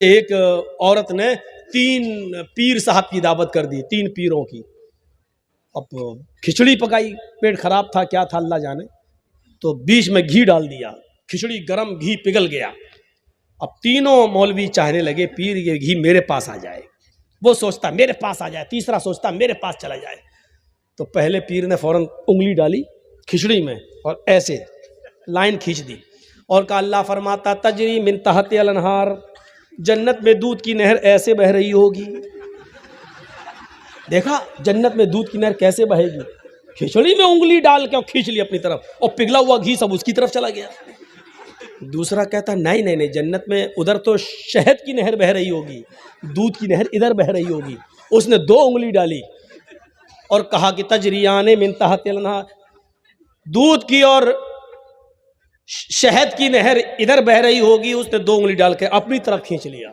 एक औरत ने 3 पीर साहब की दावत कर दी, 3 पीरों की। अब खिचड़ी पकाई, पेट खराब था क्या था अल्लाह जाने, तो बीच में घी डाल दिया, खिचड़ी गरम, घी पिघल गया। अब तीनों मौलवी चाहने लगे पीर ये घी मेरे पास आ जाए, वो सोचता मेरे पास आ जाए, तीसरा सोचता मेरे पास चला जाए। तो पहले पीर ने फौरन उंगली डाली खिचड़ी में और ऐसे लाइन खींच दी और कहा अल्लाह फरमाता तजरी मिन तहती अल अनहार, जन्नत में दूध की नहर ऐसे बह रही होगी। देखा जन्नत में दूध की नहर कैसे बहेगी, खिचड़ी में उंगली डाल के और खींच ली अपनी तरफ और पिघला हुआ घी सब उसकी तरफ चला गया। दूसरा कहता नहीं नहीं नहीं, जन्नत में उधर तो शहद की नहर बह रही होगी, दूध की नहर इधर बह रही होगी। उसने 2 उंगली डाली और कहा कि तजरियाने मिन तहती अल अनहार, दूध की और शहद की नहर इधर बह रही होगी। उसने 2 उंगली डाल के अपनी तरफ खींच लिया।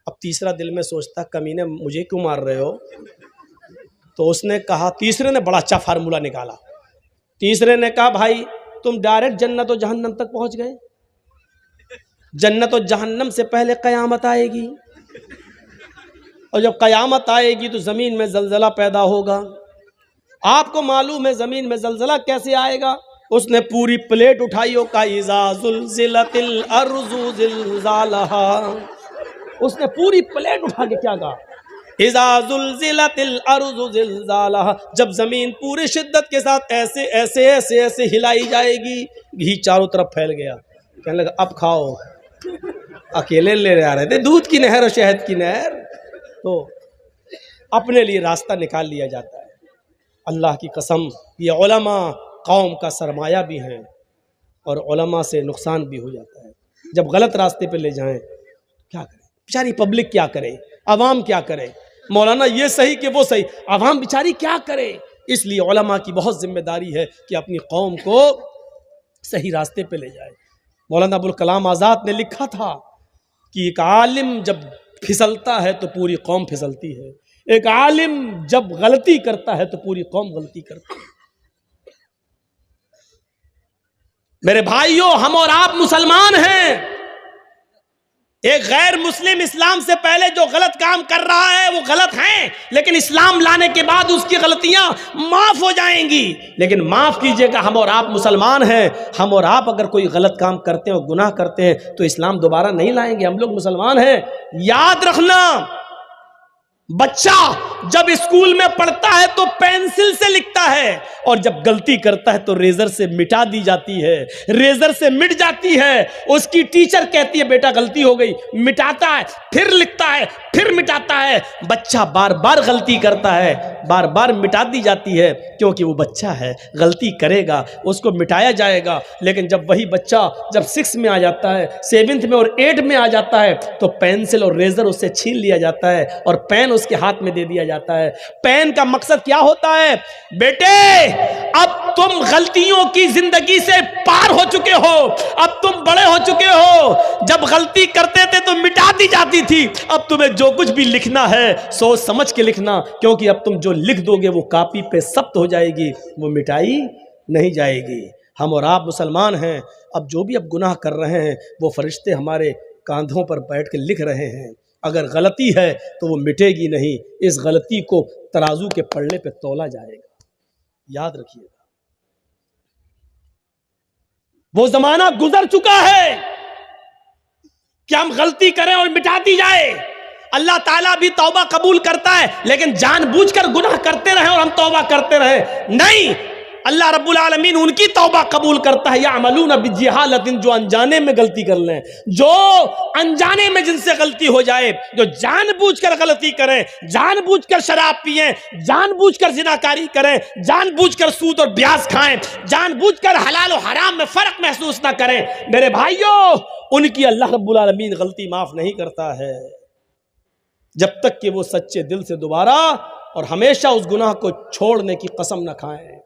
अब तीसरा दिल में सोचता कमीने मुझे क्यों मार रहे हो। तो उसने कहा, तीसरे ने बड़ा अच्छा फार्मूला निकाला। तीसरे ने कहा भाई तुम डायरेक्ट जन्नत और जहन्नम तक पहुंच गए, जन्नत और जहन्नम से पहले कयामत आएगी और जब कयामत आएगी तो जमीन में जलजला पैदा होगा। आपको मालूम है जमीन में जलजला कैसे आएगा। उसने पूरी प्लेट उठाई और कहा इज़ा ज़ुलज़िलतिल अर्ज़ु ज़िलज़ालहा। उसने पूरी प्लेट उठा के क्या कहा, इज़ा ज़ुलज़िलतिल अर्ज़ु ज़िलज़ालहा, जब जमीन पूरी शिद्दत के साथ ऐसे ऐसे ऐसे ऐसे हिलाई जाएगी। घी चारों तरफ फैल गया, कहने लगा अब खाओ। अकेले ले आ रहे थे दूध की नहर और शहद की नहर, तो अपने लिए रास्ता निकाल लिया जाता है। अल्लाह की कसम ये उलमा कौम का सरमाया भी हैं और उलमा से नुकसान भी हो जाता है। जब गलत रास्ते पे ले जाएं क्या करें, बेचारी पब्लिक क्या करे, आवाम क्या करे। मौलाना ये सही कि वो सही, आवाम बेचारी क्या करे। इसलिए उलमा की बहुत जिम्मेदारी है कि अपनी कौम को सही रास्ते पे ले जाए। मौलाना अबुल कलाम आज़ाद ने लिखा था कि एक आलिम जब फिसलता है तो पूरी कौम फिसलती है, एक आलिम जब गलती करता है तो पूरी कौम गलती करती है। मेरे भाइयों हम और आप मुसलमान हैं। एक गैर मुस्लिम इस्लाम से पहले जो गलत काम कर रहा है वो गलत है, लेकिन इस्लाम लाने के बाद उसकी गलतियां माफ हो जाएंगी। लेकिन माफ कीजिएगा हम और आप मुसलमान हैं, हम और आप अगर कोई गलत काम करते हैं और गुनाह करते हैं तो इस्लाम दोबारा नहीं लाएंगे। हम लोग मुसलमान हैं। याद रखना बच्चा जब स्कूल में पढ़ता है तो पेंसिल से लिखता है और जब गलती करता है तो रेजर से मिटा दी जाती है, रेजर से मिट जाती है। उसकी टीचर कहती है बेटा गलती हो गई, मिटाता है, फिर लिखता है, फिर मिटाता है। बच्चा बार बार गलती करता है, बार बार मिटा दी जाती है क्योंकि वो बच्चा है, गलती करेगा, उसको मिटाया जाएगा। लेकिन जब वही बच्चा जब 6 में आ जाता है, 7th में और 8 में आ जाता है तो पेंसिल और रेजर उससे छीन लिया जाता है और पेन उसके हाथ में दे दिया जाता है। पेन का मकसद क्या होता है, बेटे अब तुम गलतियों की जिंदगी से पार हो चुके हो, अब तुम बड़े हो चुके हो। जब गलती करते थे तो मिटा दी जाती थी, अब तुम्हें जो कुछ भी लिखना है सोच समझ के लिखना, क्योंकि अब तुम जो लिख दोगे वो कापी पे सब्त हो जाएगी, वो मिटाई नहीं जाएगी। हम और आप मुसलमान हैं। अब जो भी अब गुनाह कर रहे हैं वो फरिश्ते हमारे कांधों पर बैठ के लिख रहे हैं। अगर गलती है तो वो मिटेगी नहीं, इस गलती को तराजू के पलड़े पे तौला जाएगा। याद रखिएगा वो जमाना गुजर चुका है कि हम गलती करें और मिटा दी जाए। अल्लाह ताला भी तौबा कबूल करता है, लेकिन जानबूझकर गुनाह करते रहे और हम तौबा करते रहे नहीं। अल्लाह रब्बुल आलमीन उनकी तौबा कबूल करता है यामलून बिजहालतिन, जो अनजाने में गलती कर लें, जो अनजाने में जिनसे गलती हो जाए, जो जानबूझकर गलती करें, जानबूझकर शराब पिएं, जानबूझकर जिनाकारी करें, जानबूझकर सूद और ब्याज खाएं, जानबूझकर हलाल और हराम में फर्क महसूस ना करें। मेरे भाइयों उनकी अल्लाह रब्बुल आलमीन गलती माफ नहीं करता है जब तक कि वो सच्चे दिल से दोबारा और हमेशा उस गुनाह को छोड़ने की कसम न खाएं,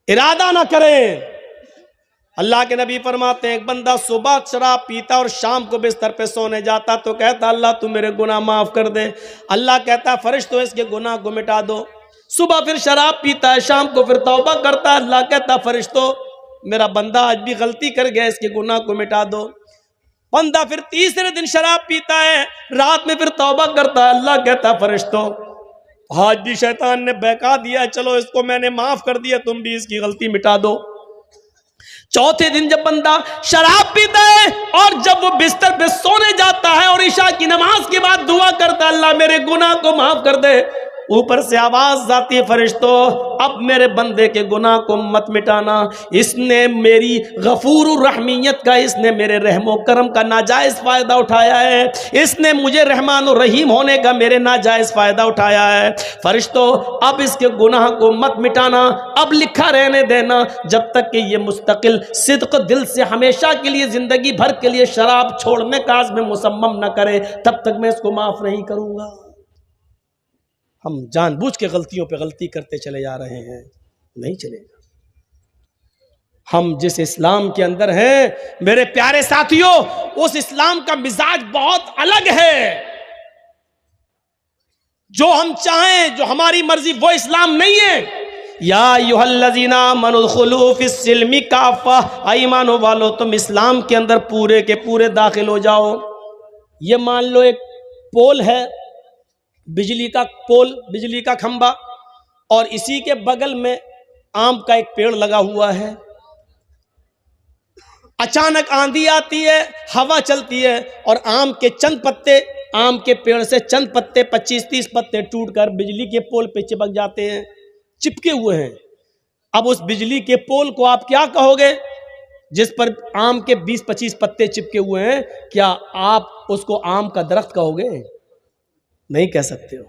इरादा ना करें। अल्लाह के नबी फरमाते हैं एक बंदा सुबह शराब पीता और शाम को बिस्तर पे सोने जाता तो कहता अल्लाह तू मेरे गुनाह माफ कर दे। अल्लाह कहता फरिश्तों इसके गुनाह को मिटा दो। सुबह फिर शराब पीता है, शाम को फिर तौबा करता है। अल्लाह कहता फरिश्तों मेरा बंदा आज भी गलती कर गया, इसके गुनाह को मिटा दो। बंदा फिर तीसरे दिन शराब पीता है, रात में फिर तौबा करता है। अल्लाह कहता फरिश्तों, आज भी शैतान ने बहका दिया, चलो इसको मैंने माफ कर दिया, तुम भी इसकी गलती मिटा दो। चौथे दिन जब बंदा शराब पीता है और जब वो बिस्तर पे सोने जाता है और ईशा की नमाज के बाद दुआ करता है, अल्लाह मेरे गुनाह को माफ कर दे, ऊपर से आवाज आती है फरिश्तों, अब मेरे बंदे के गुनाह को मत मिटाना, इसने मेरी गफूर रहमियत का, इसने मेरे रहमो करम का नाजायज फायदा उठाया है, इसने मुझे रहमान और रहीम होने का मेरे नाजायज फायदा उठाया है। फरिश्तों अब इसके गुनाह को मत मिटाना, अब लिखा रहने देना, जब तक कि ये मुस्तकिल सिद्क दिल से हमेशा के लिए जिंदगी भर के लिए शराब छोड़ने का आज़्म मुसम्मम न करे, तब तक मैं इसको माफ नहीं करूंगा। हम जानबूझ के गलतियों पे गलती करते चले जा रहे हैं, नहीं चलेगा। हम जिस इस्लाम के अंदर हैं मेरे प्यारे साथियों, उस इस्लाम का मिजाज बहुत अलग है। जो हम चाहें, जो हमारी मर्जी, वो इस्लाम नहीं है। या अय्युहल्लज़ीना आमनुदखुलू फिस्सिल्मि काफ़ा, ईमान वालो तुम इस्लाम के अंदर पूरे के पूरे दाखिल हो जाओ। ये मान लो एक पोल है, बिजली का पोल, बिजली का खंबा, और इसी के बगल में आम का एक पेड़ लगा हुआ है। अचानक आंधी आती है, हवा चलती है और आम के चंद पत्ते, आम के पेड़ से चंद पत्ते, 25-30 पत्ते टूटकर बिजली के पोल पे चिपक जाते हैं, चिपके हुए हैं। अब उस बिजली के पोल को आप क्या कहोगे, जिस पर आम के 20-25 पत्ते चिपके हुए हैं? क्या आप उसको आम का दरख्त कहोगे? नहीं कह सकते हो।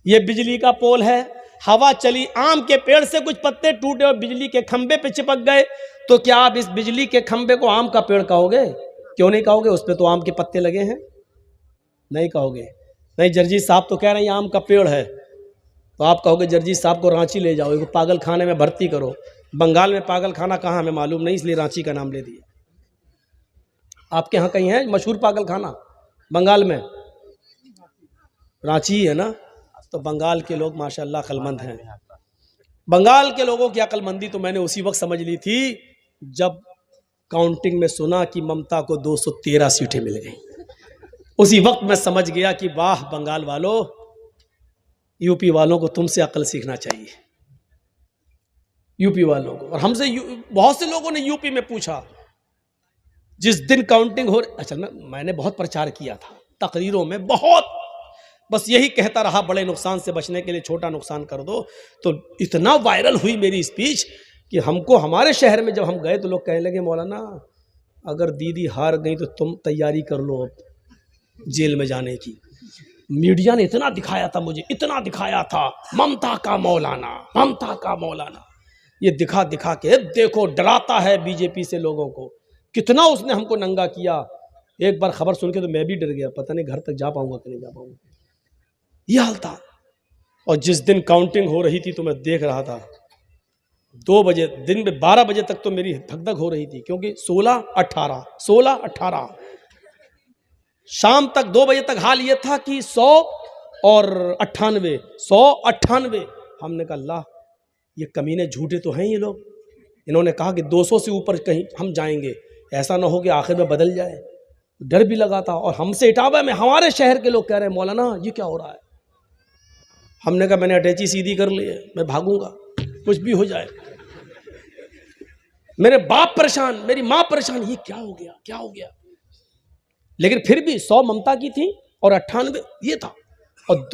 ये बिजली का पोल है, हवा चली, आम के पेड़ से कुछ पत्ते टूटे और बिजली के खंबे पे चिपक गए, तो क्या आप इस बिजली के खंबे को आम का पेड़ कहोगे? क्यों नहीं कहोगे? उस पे तो आम के पत्ते लगे हैं, नहीं कहोगे। नहीं, जर्जी साहब तो कह रहे हैं आम का पेड़ है, तो आप कहोगे जर्जी साहब को रांची ले जाओ, इनको पागल खाने में भर्ती करो। बंगाल में पागल खाना कहाँ हमें मालूम नहीं, इसलिए रांची का नाम ले दिया। आपके यहाँ कहीं है मशहूर पागल खाना बंगाल में? रांची है ना। तो बंगाल के लोग माशाल्लाह अक्लमंद हैं। बंगाल के लोगों की अक्लमंदी तो मैंने उसी वक्त समझ ली थी जब काउंटिंग में सुना कि ममता को 213 सीटें मिल गई। उसी वक्त मैं समझ गया कि वाह बंगाल वालों, यूपी वालों को तुमसे अक्ल सीखना चाहिए, यूपी वालों को। और हमसे बहुत से लोगों ने यूपी में पूछा जिस दिन काउंटिंग हो रही, अच्छा मैंने बहुत प्रचार किया था तकरीरों में, बहुत, बस यही कहता रहा बड़े नुकसान से बचने के लिए छोटा नुकसान कर दो। तो इतना वायरल हुई मेरी स्पीच कि हमको, हमारे शहर में जब हम गए तो लोग कहने लगे मौलाना अगर दीदी हार गई तो तुम तैयारी कर लो अब जेल में जाने की। मीडिया ने इतना दिखाया था मुझे, इतना दिखाया था, ममता का मौलाना, ममता का मौलाना, ये दिखा दिखा के देखो डराता है बीजेपी से लोगों को। कितना उसने हमको नंगा किया। एक बार खबर सुन के तो मैं भी डर गया, पता नहीं घर तक जा पाऊंगा कि नहीं जा पाऊंगा, ये हाल था। और जिस दिन काउंटिंग हो रही थी तो मैं देख रहा था 2 बजे, दिन में 12 बजे तक तो मेरी धक धक हो रही थी, क्योंकि 16-18 शाम तक 2 बजे तक हाल ये था कि 100 और 98। हमने कहा अल्लाह ये कमीने झूठे तो हैं ये लोग, इन्होंने कहा कि 200 से ऊपर कहीं हम जाएंगे, ऐसा ना हो कि आखिर में बदल जाए। डर भी लगा था। और हमसे इटावा में हमारे शहर के लोग कह रहे हैं मौलाना ये क्या हो रहा है। हमने कहा मैंने अटैची सीधी कर ली है, मैं भागूंगा कुछ भी हो जाए। मेरे बाप परेशान, मेरी माँ परेशान, ये क्या हो गया, क्या हो गया। लेकिन फिर भी 100 ममता की थी और 98 ये था। और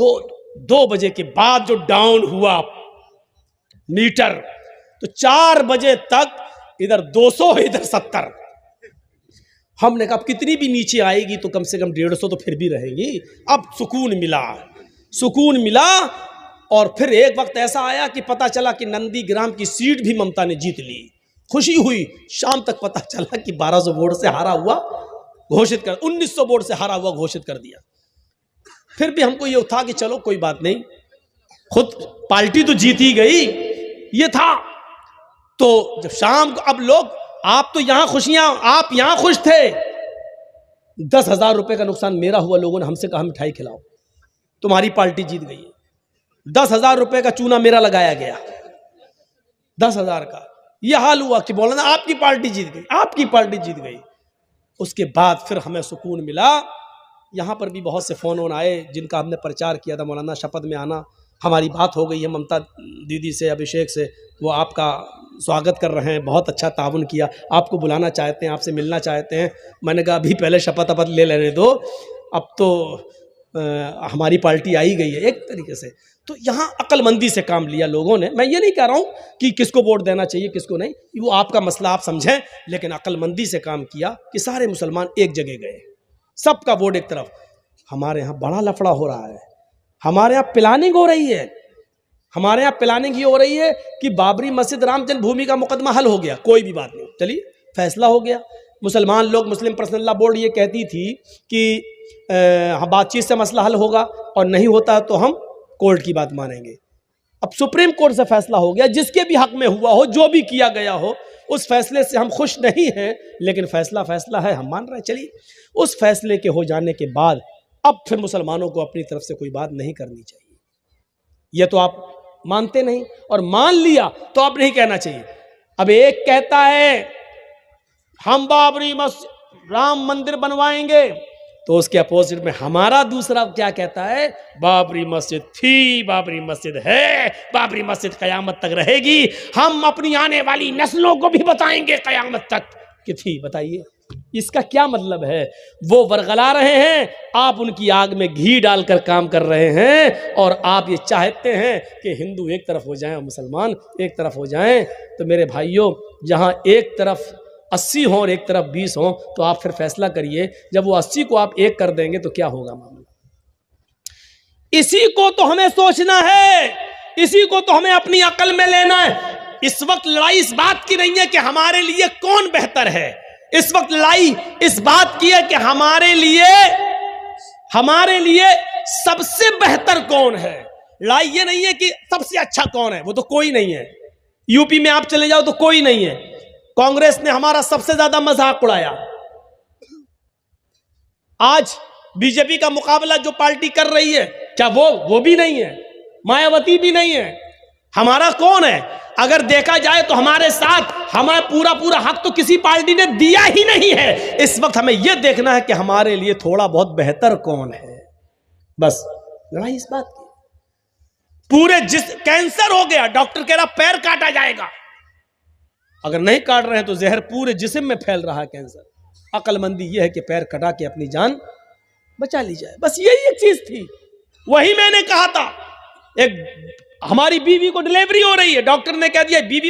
2 बजे के बाद जो डाउन हुआ मीटर, तो 4 बजे तक इधर 200 इधर 70। हमने कहा अब कितनी भी नीचे आएगी तो कम से कम 150 तो फिर भी रहेंगी। अब सुकून मिला। और फिर एक वक्त ऐसा आया कि पता चला कि नंदीग्राम की सीट भी ममता ने जीत ली। खुशी हुई। शाम तक पता चला कि 1200 वोट से हारा हुआ घोषित कर, 1900 वोट से हारा हुआ घोषित कर दिया। फिर भी हमको ये था कि चलो कोई बात नहीं, खुद पार्टी तो जीती गई, ये था। तो जब शाम को, अब लोग, आप तो यहां खुशियां, आप यहां खुश थे, 10,000 रुपए का नुकसान मेरा हुआ। लोगों ने हमसे कहा मिठाई खिलाओ, तुम्हारी पार्टी जीत गई है। 10,000 रुपए का चूना मेरा लगाया गया, 10,000 का। यह हाल हुआ कि बोला ना आपकी पार्टी जीत गई, आपकी पार्टी जीत गई। उसके बाद फिर हमें सुकून मिला। यहाँ पर भी बहुत से फ़ोन आए जिनका हमने प्रचार किया था, मौलाना शपथ में आना, हमारी बात हो गई है ममता दीदी से, अभिषेक से, वो आपका स्वागत कर रहे हैं, बहुत अच्छा ताउन किया, आपको बुलाना चाहते हैं, आपसे मिलना चाहते हैं। मैंने कहा अभी पहले शपथ अपथ ले लेने दो, अब तो हमारी पार्टी आई गई है एक तरीके से। तो यहाँ अक्लमंदी से काम लिया लोगों ने। मैं ये नहीं कह रहा हूँ कि किसको वोट देना चाहिए किसको नहीं, वो आपका मसला, आप समझें, लेकिन अक्लमंदी से काम किया कि सारे मुसलमान एक जगह गए, सबका वोट एक तरफ। हमारे यहाँ बड़ा लफड़ा हो रहा है, हमारे यहाँ प्लानिंग हो रही है, हमारे यहाँ प्लानिंग ये हो रही है कि बाबरी मस्जिद राम जन्मभूमि का मुकदमा हल हो गया, कोई भी बात नहीं, चलिए फैसला हो गया। मुसलमान लोग, मुस्लिम पर्सनल लॉ बोर्ड ये कहती थी कि हम बातचीत से मसला हल होगा और नहीं होता तो हम कोर्ट की बात मानेंगे। अब सुप्रीम कोर्ट से फैसला हो गया, जिसके भी हक में हुआ हो, जो भी किया गया हो, उस फैसले से हम खुश नहीं हैं, लेकिन फैसला फैसला है, हम मान रहे हैं। चलिए, उस फैसले के हो जाने के बाद अब फिर मुसलमानों को अपनी तरफ से कोई बात नहीं करनी चाहिए। ये तो आप मानते नहीं, और मान लिया तो अब नहीं कहना चाहिए। अब एक कहता है हम बाबरी मस्जिद राम मंदिर बनवाएंगे, तो उसके अपोजिट में हमारा दूसरा क्या कहता है, बाबरी मस्जिद थी, बाबरी मस्जिद है, बाबरी मस्जिद कयामत तक रहेगी, हम अपनी आने वाली नस्लों को भी बताएंगे कयामत तक कि थी। बताइए इसका क्या मतलब है? वो वरगला रहे हैं, आप उनकी आग में घी डालकर काम कर रहे हैं, और आप ये चाहते हैं कि हिंदू एक तरफ हो जाएं और मुसलमान एक तरफ हो जाएं। तो मेरे भाइयों, जहां एक तरफ 80 हों और एक तरफ 20 हों, तो आप फिर फैसला करिए। जब वो 80 को आप एक कर देंगे तो क्या होगा मामला? इसी को तो हमें सोचना है, इसी को तो हमें अपनी अकल में लेना है। इस वक्त लड़ाई इस बात की नहीं है कि हमारे लिए कौन बेहतर है, इस वक्त लड़ाई इस बात की है कि हमारे लिए सबसे बेहतर कौन है। लड़ाई ये नहीं है कि सबसे अच्छा कौन है, वो तो कोई नहीं है। यूपी में आप चले जाओ तो कोई नहीं है। कांग्रेस ने हमारा सबसे ज्यादा मजाक उड़ाया। आज बीजेपी का मुकाबला जो पार्टी कर रही है, क्या वो भी नहीं है, मायावती भी नहीं है, हमारा कौन है? अगर देखा जाए तो हमारे साथ हमारा पूरा हक तो किसी पार्टी ने दिया ही नहीं है। इस वक्त हमें यह देखना है कि हमारे लिए थोड़ा बहुत बेहतर कौन है। बस लड़ाई इस बात की। पूरे कैंसर हो गया, डॉक्टर कह रहा पैर काटा जाएगा, अगर नहीं काट रहे हैं तो जहर पूरे जिस्म में फैल रहा है कैंसर। अक्लमंदी यह है कि पैर कटा के अपनी जान बचा ली जाए। बस यही एक चीज थी, वही मैंने कहा था। एक हमारी बीवी को डिलीवरी हो रही है, डॉक्टर ने कह दिया बीवी